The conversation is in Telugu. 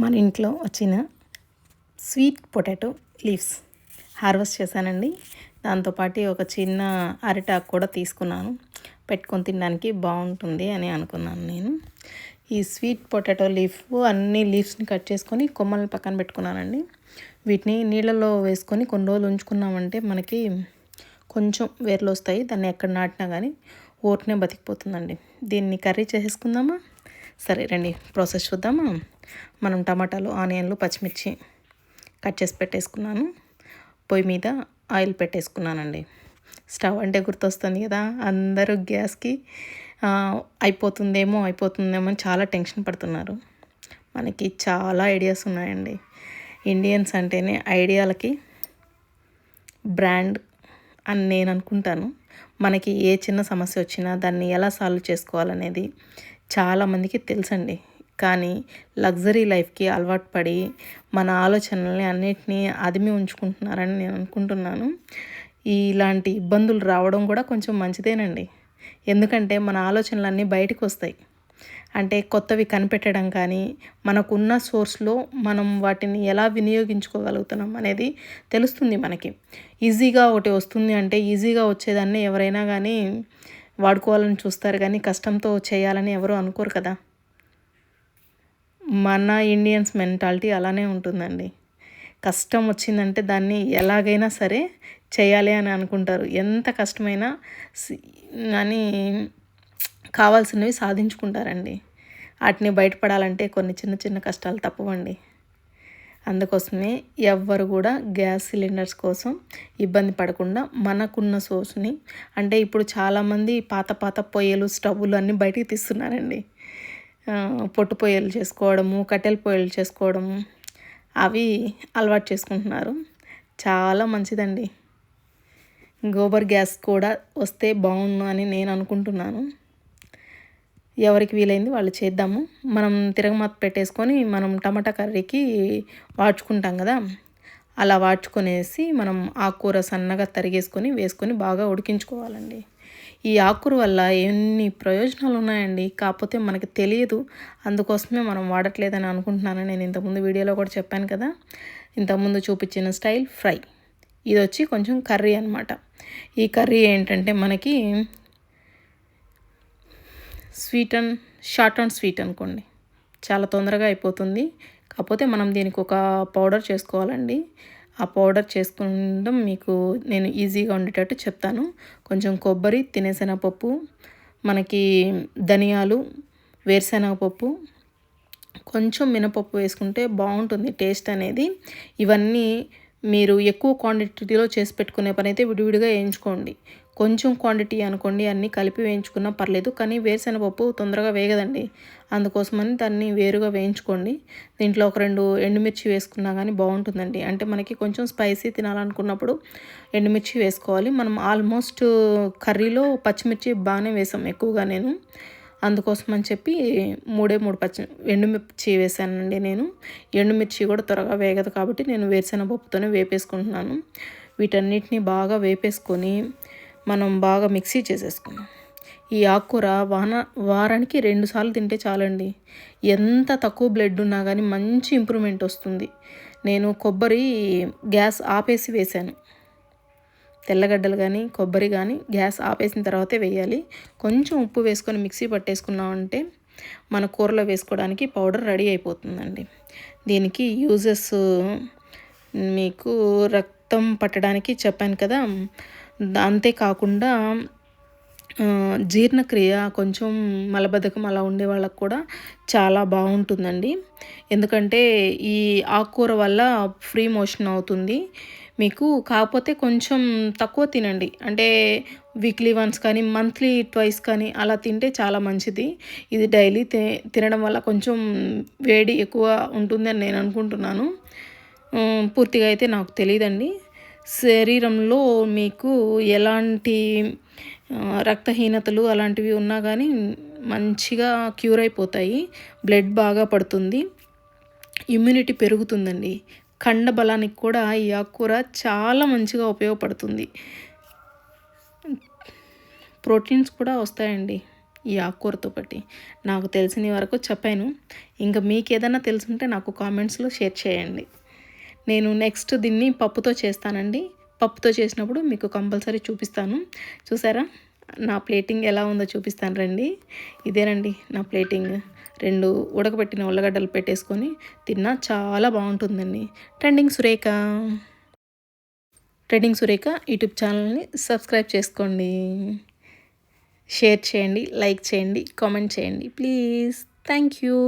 మన ఇంట్లో వచ్చిన స్వీట్ పొటాటో లీవ్స్ హార్వెస్ట్ చేశానండి. దాంతోపాటు ఒక చిన్న అరిటాకు కూడా తీసుకున్నాను. పెట్టుకొని తినడానికి బాగుంటుంది అని అనుకున్నాను నేను. ఈ స్వీట్ పొటాటో అన్ని లీవ్స్ని కట్ చేసుకొని కొమ్మల్ని పక్కన పెట్టుకున్నానండి. వీటిని నీళ్ళలో వేసుకొని కొన్ని రోజులు ఉంచుకున్నామంటే మనకి కొంచెం వేర్లు వస్తాయి. దాన్ని ఎక్కడ నాటినా కానీ ఊరికనే బతికిపోతుందండి. దీన్ని కర్రీ చేసుకుందామా? సరే రండి ప్రాసెస్ చూద్దామా. మనం టమాటాలు, ఆనియన్లు, పచ్చిమిర్చి కట్ చేసి పెట్టేసుకున్నాను. పొయ్యి మీద ఆయిల్ పెట్టేసుకున్నానండి. స్టవ్ అంటే గుర్తొస్తుంది కదా, అందరూ గ్యాస్కి అయిపోతుందేమో అని చాలా టెన్షన్ పడుతున్నారు. మనకి చాలా ఐడియాస్ ఉన్నాయండి. ఇండియన్స్ అంటేనే ఐడియాలకి బ్రాండ్ అని నేను అనుకుంటాను. మనకి ఏ చిన్న సమస్య వచ్చినా దాన్ని ఎలా సాల్వ్ చేసుకోవాలనేది చాలామందికి తెలుసండి. కానీ లగ్జరీ లైఫ్కి అలవాటు పడి మన ఆలోచనల్ని అన్నిటినీ అదిమి ఉంచుకుంటున్నారని నేను అనుకుంటున్నాను. ఇలాంటి ఇబ్బందులు రావడం కూడా కొంచెం మంచిదేనండి. ఎందుకంటే మన ఆలోచనలన్నీ బయటకు వస్తాయి. అంటే కొత్తవి కనిపెట్టడం కానీ, మనకున్న సోర్స్లో మనం వాటిని ఎలా వినియోగించుకోగలుగుతున్నాం అనేది తెలుస్తుంది మనకి. ఈజీగా ఒకటి వస్తుంది అంటే ఈజీగా వచ్చేదాన్ని ఎవరైనా కానీ వాడుకోవాలని చూస్తారు, కానీ కష్టంతో చేయాలని ఎవరు అనుకోరు కదా. మన ఇండియన్స్ మెంటాలిటీ అలానే ఉంటుందండి. కష్టం వచ్చిందంటే దాన్ని ఎలాగైనా సరే చేయాలి అని అనుకుంటారు. ఎంత కష్టమైనా అని కావాల్సినవి సాధించుకుంటారండి. వాటిని బయటపడాలంటే కొన్ని చిన్న చిన్న కష్టాలు తప్పవండి. అందుకోసమే ఎవ్వరు కూడా గ్యాస్ సిలిండర్స్ కోసం ఇబ్బంది పడకుండా మనకున్న సోర్స్ని, అంటే ఇప్పుడు చాలామంది పాత పొయ్యలు, స్టవ్లు అన్నీ బయటికి తీస్తున్నారండి. పొట్టు పొయ్యలు చేసుకోవడము, కట్టెల పొయ్యలు చేసుకోవడము, అవి అలవాటు చేసుకుంటున్నారు. చాలా మంచిదండి. గోబర్ గ్యాస్ కూడా వస్తే బాగుండు అని నేను అనుకుంటున్నాను. ఎవరికి వీలైంది వాళ్ళు చేద్దాము. మనం తిరగమాత పెట్టేసుకొని మనం టమాటా కర్రీకి వాడ్చుకుంటాం కదా, అలా వాడ్చుకొనేసి మనం ఆకుకూర సన్నగా తరిగేసుకొని వేసుకొని బాగా ఉడికించుకోవాలండి. ఈ ఆకుకూర వల్ల ఎన్ని ప్రయోజనాలు ఉన్నాయండి, కాకపోతే మనకి తెలియదు. అందుకోసమే మనం వాడట్లేదని అనుకుంటున్నాను. నేను ఇంతకుముందు వీడియోలో కూడా చెప్పాను కదా, ఇంతకుముందు చూపించిన స్టైల్ ఫ్రై. ఇది వచ్చి కొంచెం కర్రీ అనమాట. ఈ కర్రీ ఏంటంటే మనకి షార్ట్ అండ్ స్వీట్ అనుకోండి, చాలా తొందరగా అయిపోతుంది. కాకపోతే మనం దీనికి ఒక పౌడర్ చేసుకోవాలండి. ఆ పౌడర్ చేసుకుంటాం మీకు నేను ఈజీగా ఉండేటట్టు చెప్తాను. కొంచెం కొబ్బరి, తినేశనగపప్పు, మనకి ధనియాలు, వేరుశనగపప్పు, కొంచెం మినపప్పు వేసుకుంటే బాగుంటుంది టేస్ట్ అనేది. ఇవన్నీ మీరు ఎక్కువ క్వాంటిటీలో చేసి పెట్టుకునే పని అయితే విడివిడిగా వేయించుకోండి. కొంచెం క్వాంటిటీ అనుకోండి, అన్నీ కలిపి వేయించుకున్నా పర్లేదు. కానీ వేరుశనగపప్పు తొందరగా వేగదండి, అందుకోసమని దాన్ని వేరుగా వేయించుకోండి. దీంట్లో ఒక 2 ఎండుమిర్చి వేసుకున్నా కానీ బాగుంటుందండి. అంటే మనకి కొంచెం స్పైసీ తినాలనుకున్నప్పుడు ఎండుమిర్చి వేసుకోవాలి. మనం ఆల్మోస్ట్ కర్రీలో పచ్చిమిర్చి బాగానే వేసాం ఎక్కువగా. నేను అందుకోసం అని చెప్పి 3 ఎండుమిర్చి వేసానండి. నేను ఎండుమిర్చి కూడా త్వరగా వేగదు కాబట్టి నేను వేరుశనగపప్పుతోనే వేపేసుకుంటున్నాను. వీటన్నిటిని బాగా వేపేసుకొని మనం బాగా మిక్సీ చేసేసుకున్నాం. ఈ ఆకుకూర వారానికి 2 సార్లు తింటే చాలండి. ఎంత తక్కువ బ్లడ్ ఉన్నా కానీ మంచి ఇంప్రూవ్మెంట్ వస్తుంది. నేను కొబ్బరి గ్యాస్ ఆపేసి వేశాను. తెల్లగడ్డలు కానీ కొబ్బరి కానీ గ్యాస్ ఆపేసిన తర్వాతే వేయాలి. కొంచెం ఉప్పు వేసుకొని మిక్సీ పట్టేసుకున్నామంటే మన కూరలో వేసుకోవడానికి పౌడర్ రెడీ అయిపోతుందండి. దీనికి యూజెస్ మీకు రక్తం పట్టడానికి చెప్పాను కదా, అంతేకాకుండా జీర్ణక్రియ, కొంచెం మలబద్ధకం అలా ఉండే వాళ్ళకు కూడా చాలా బాగుంటుందండి. ఎందుకంటే ఈ ఆకుకూర వల్ల ఫ్రీ మోషన్ అవుతుంది మీకు. కాకపోతే కొంచెం తక్కువ తినండి, అంటే వీక్లీ వన్స్ కానీ మంత్లీ ట్వైస్ కానీ అలా తింటే చాలా మంచిది. ఇది డైలీ తినడం వల్ల కొంచెం వేడి ఎక్కువ ఉంటుందని నేను అనుకుంటున్నాను. పూర్తిగా అయితే నాకు తెలియదండి. శరీరంలో మీకు ఎలాంటి రక్తహీనతలు అలాంటివి ఉన్నా కానీ మంచిగా క్యూర్ అయిపోతాయి. బ్లడ్ బాగా పడుతుంది, ఇమ్యూనిటీ పెరుగుతుందండి. కండ బలానికి కూడా ఈ ఆకుకూర చాలా మంచిగా ఉపయోగపడుతుంది. ప్రోటీన్స్ కూడా వస్తాయండి. ఈ ఆకుకూరతో పాటి. నాకు తెలిసిన వరకు చెప్పాను. ఇంకా మీకేదన్నా తెలుసుంటే నాకు కామెంట్స్‌లో షేర్ చేయండి. నేను నెక్స్ట్ దీన్ని పప్పుతో చేస్తానండి. పప్పుతో చేసినప్పుడు మీకు కంపల్సరీ చూపిస్తాను. చూసారా? నా ప్లేటింగ్ ఎలా ఉందో చూపిస్తాను రండి. ఇదేనండి నా ప్లేటింగ్. 2 ఉడకబెట్టిన ఉల్లగడ్డలు పెట్టేసుకొని తిన్నా చాలా బావుంటుందండి. ట్రెండింగ్ సురేఖ యూట్యూబ్ ఛానల్‌ని సబ్స్క్రైబ్ చేసుకోండి. షేర్ చేయండి, లైక్ చేయండి, కామెంట్ చేయండి ప్లీజ్. Thank you.